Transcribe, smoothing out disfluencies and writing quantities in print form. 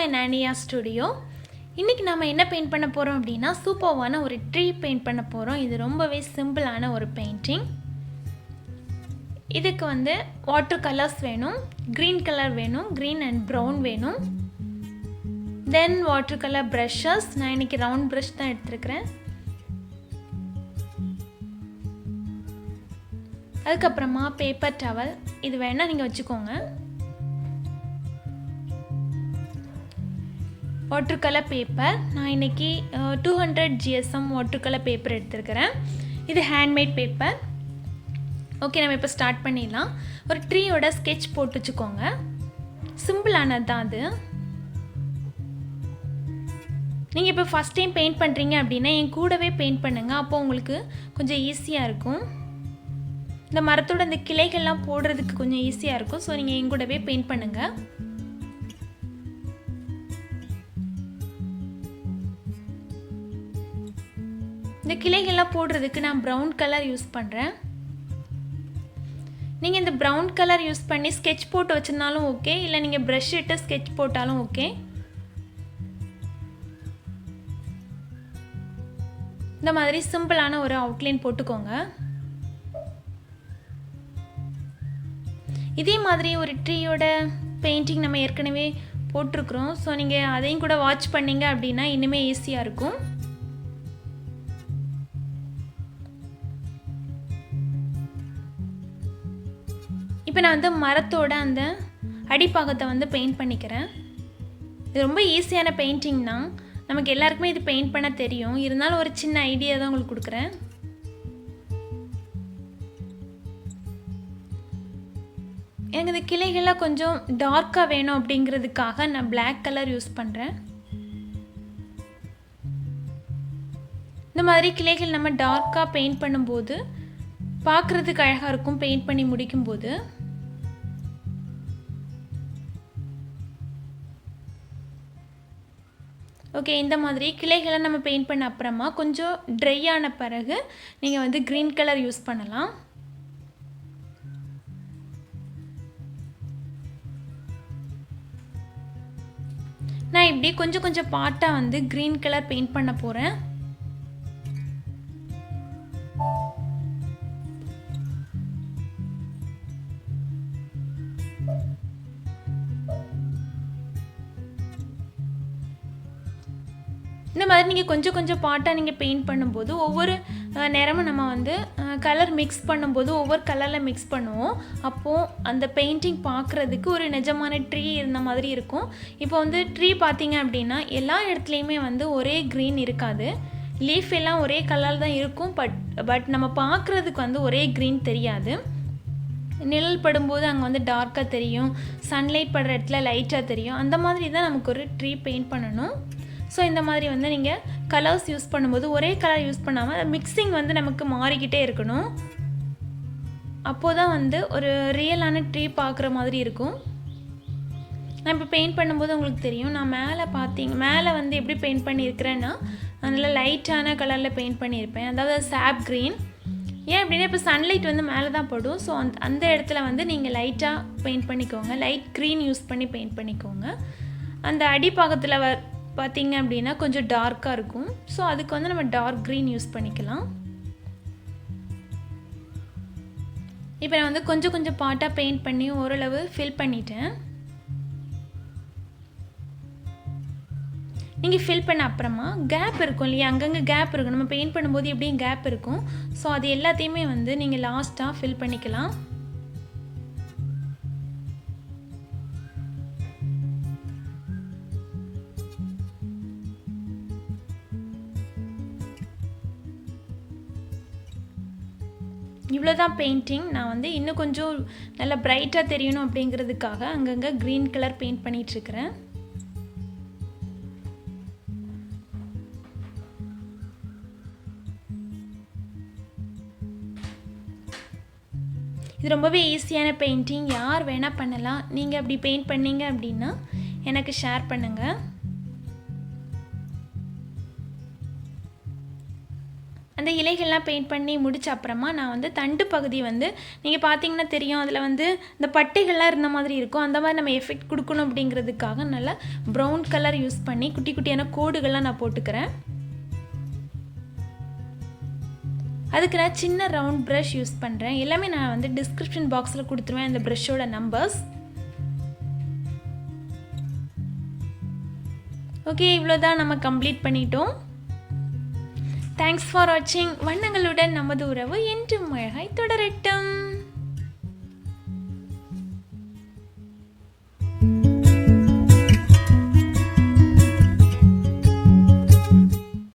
My Naniart Studio. இன்னைக்கு நாம என்ன பெயிண்ட் பண்ண போறோம் அப்படினா சூப்பர்வான ஒரு ட்ரீ பெயிண்ட் பண்ண போறோம். இது ரொம்பவே சிம்பிளான ஒரு பெயிண்டிங். இதுக்கு வந்து வாட்டர் கலர்ஸ் வேணும், கிரீன் கலர் வேணும், கிரீன் அண்ட் பிரவுன் வேணும். தென் வாட்டர் கலர் brushes. நான் இன்னைக்கு ரவுண்ட் brush தான் எடுத்துக்கிறேன். அதுக்கு அப்புறமா பேப்பர் டவல். இது வேணா நீங்க வச்சுக்கோங்க. watercolor paper. நான் இன்னைக்கு 200 GSM watercolor paper எடுத்துக்கிறேன். இது handmade paper. ஓகே, நம்ம இப்போ ஸ்டார்ட் பண்ணிடலாம். ஒரு ட்ரீயோட sketch போட்டு வச்சுக்கோங்க. சிம்பிளானது தான் அது. நீங்கள் இப்போ ஃபஸ்ட் டைம் பெயிண்ட் பண்ணுறீங்க அப்படின்னா என் கூடவே பெயிண்ட் பண்ணுங்கள். அப்போ உங்களுக்கு கொஞ்சம் ஈஸியாக இருக்கும். இந்த மரத்தோட இந்த கிளைகள்லாம் போடுறதுக்கு கொஞ்சம் ஈஸியாக இருக்கும். ஸோ நீங்கள் என் கூடவே பெயிண்ட் பண்ணுங்கள். இந்த கிளைகள்லாம் போடுறதுக்கு நான் ப்ரௌன் கலர் யூஸ் பண்ணுறேன். நீங்கள் இந்த ப்ரௌன் கலர் யூஸ் பண்ணி ஸ்கெட்ச் போட்டு வச்சுருந்தாலும் ஓகே, இல்லை நீங்கள் ப்ரஷ் இட்டு ஸ்கெட்ச் போட்டாலும் ஓகே. இந்த மாதிரி சிம்பிளான ஒரு அவுட்லைன் போட்டுக்கோங்க. இதே மாதிரி ஒரு ட்ரீயோட பெயிண்டிங் நம்ம ஏற்கனவே போட்டிருக்கிறோம். ஸோ நீங்கள் அதையும் கூட வாட்ச் பண்ணிங்க அப்படின்னா இன்னுமே ஈஸியாக இருக்கும். இப்போ நான் வந்து மரத்தோட அந்த அடிப்பாகத்தை வந்து பெயிண்ட் பண்ணிக்கிறேன். இது ரொம்ப ஈஸியான பெயிண்டிங் தான். நமக்கு எல்லாருக்குமே இது பெயிண்ட் பண்ண தெரியும். இருந்தாலும் ஒரு சின்ன ஐடியா தான் உங்களுக்கு கொடுக்குறேன். எனக்கு இந்த கிளைகள்லாம் கொஞ்சம் டார்க்காக வேணும் அப்படிங்கிறதுக்காக நான் பிளாக் கலர் யூஸ் பண்ணுறேன். இந்த மாதிரி கிளைகள் நம்ம டார்க்காக பெயிண்ட் பண்ணும்போது பார்க்குறதுக்கு அழகாக இருக்கும். பெயிண்ட் பண்ணி முடிக்கும்போது ஓகே, இந்த மாதிரி கிளைகளை நம்ம பெயிண்ட் பண்ண அப்புறமா கொஞ்சம் ட்ரை ஆன பிறகு நீங்கள் வந்து க்ரீன் கலர் யூஸ் பண்ணலாம். நான் இப்படி கொஞ்சம் கொஞ்சம் பார்ட்டாக வந்து க்ரீன் கலர் பெயிண்ட் பண்ண போகிறேன். இந்த மாதிரி நீங்கள் கொஞ்சம் கொஞ்சம் பார்ட்டாக நீங்கள் பெயிண்ட் பண்ணும்போது ஒவ்வொரு நேரமும் நம்ம வந்து கலர் மிக்ஸ் பண்ணும்போது ஒவ்வொரு கலரில் மிக்ஸ் பண்ணுவோம். அப்போது அந்த பெயிண்டிங் பார்க்குறதுக்கு ஒரு நிஜமான ட்ரீ இருந்த மாதிரி இருக்கும். இப்போ வந்து ட்ரீ பார்த்தீங்க அப்படின்னா எல்லா இடத்துலையுமே வந்து ஒரே க்ரீன் இருக்காது. லீஃப் எல்லாம் ஒரே கலர் தான் இருக்கும். பட் நம்ம பார்க்குறதுக்கு வந்து ஒரே க்ரீன் தெரியாது. நிழல் படும்போது அங்கே வந்து டார்க்காக தெரியும், சன்லைட் படுற இடத்துல லைட்டாக தெரியும். அந்த மாதிரி தான் நமக்கு ஒரு ட்ரீ பெயிண்ட் பண்ணணும். ஸோ இந்த மாதிரி வந்து நீங்கள் கலர்ஸ் யூஸ் பண்ணும்போது ஒரே கலர் யூஸ் பண்ணாமல் மிக்சிங் வந்து நமக்கு மாறிக்கிட்டே இருக்கணும். அப்போது தான் வந்து ஒரு ரியலான ட்ரீ பார்க்குற மாதிரி இருக்கும். நான் இப்போ பெயிண்ட் பண்ணும்போது உங்களுக்கு தெரியும். நான் மேலே வந்து எப்படி பெயிண்ட் பண்ணியிருக்கிறேன்னா நல்லா லைட்டான கலரில் பெயிண்ட் பண்ணியிருப்பேன். அதாவது சாப் க்ரீன். ஏன் அப்படின்னா இப்போ சன்லைட் வந்து மேலே தான் படும். ஸோ அந்த இடத்துல வந்து நீங்கள் லைட்டாக பெயிண்ட் பண்ணிக்கோங்க. லைட் க்ரீன் யூஸ் பண்ணி பெயிண்ட் பண்ணிக்கோங்க. அந்த அடிப்பாகத்தில் பார்த்தீங்க அப்படின்னா கொஞ்சம் டார்க்காக இருக்கும். ஸோ அதுக்கு வந்து நம்ம டார்க் க்ரீன் யூஸ் பண்ணிக்கலாம். இப்போ நான் வந்து கொஞ்சம் கொஞ்சம் பார்ட்டாக பெயிண்ட் பண்ணி ஓரளவு ஃபில் பண்ணிட்டேன். நீங்கள் ஃபில் பண்ண அப்புறமா கேப் இருக்கும் இல்லையா, அங்கங்கே கேப் இருக்கும். நம்ம பெயிண்ட் பண்ணும்போது எப்படியும் கேப் இருக்கும். ஸோ அது எல்லாத்தையுமே வந்து நீங்கள் லாஸ்ட்டாக ஃபில் பண்ணிக்கலாம். இவ்வளோதான் பெயிண்டிங். நான் வந்து இன்னும் கொஞ்சம் நல்லா பிரைட்டாக தெரியணும் அப்படிங்கிறதுக்காக அங்கங்கே க்ரீன் கலர் பெயிண்ட் பண்ணிகிட்ருக்கிறேன். இது ரொம்பவே ஈஸியான பெயிண்டிங். யார் வேணால் பண்ணலாம். நீங்கள் அப்படி பெயிண்ட் பண்ணீங்க அப்படின்னா எனக்கு ஷேர் பண்ணுங்கள். அந்த இலைகள்லாம் பெயிண்ட் பண்ணி முடிச்ச அப்புறமா நான் வந்து தண்டு பகுதி வந்து நீங்கள் பார்த்தீங்கன்னா தெரியும், அதில் வந்து இந்த பட்டைகள்லாம் இருந்த மாதிரி இருக்கும். அந்த மாதிரி நம்ம எஃபெக்ட் கொடுக்கணும் அப்படிங்கிறதுக்காக நல்லா ப்ரௌன் கலர் யூஸ் பண்ணி குட்டி குட்டியான கோடுகள்லாம் நான் போட்டுக்கிறேன். அதுக்கு நான் சின்ன ரவுண்ட் ப்ரஷ் யூஸ் பண்ணுறேன். எல்லாமே நான் வந்து டிஸ்கிரிப்ஷன் பாக்ஸில் கொடுத்துருவேன் இந்த ப்ரஷ்ஷோட நம்பர்ஸ். ஓகே, இவ்வளோதான், நம்ம கம்ப்ளீட் பண்ணிட்டோம். தேங்க்ஸ் ஃபார் வாட்சிங். வண்ணங்களுடன் நமது உறவு என்றும் அழகாய் தொடரட்டும்.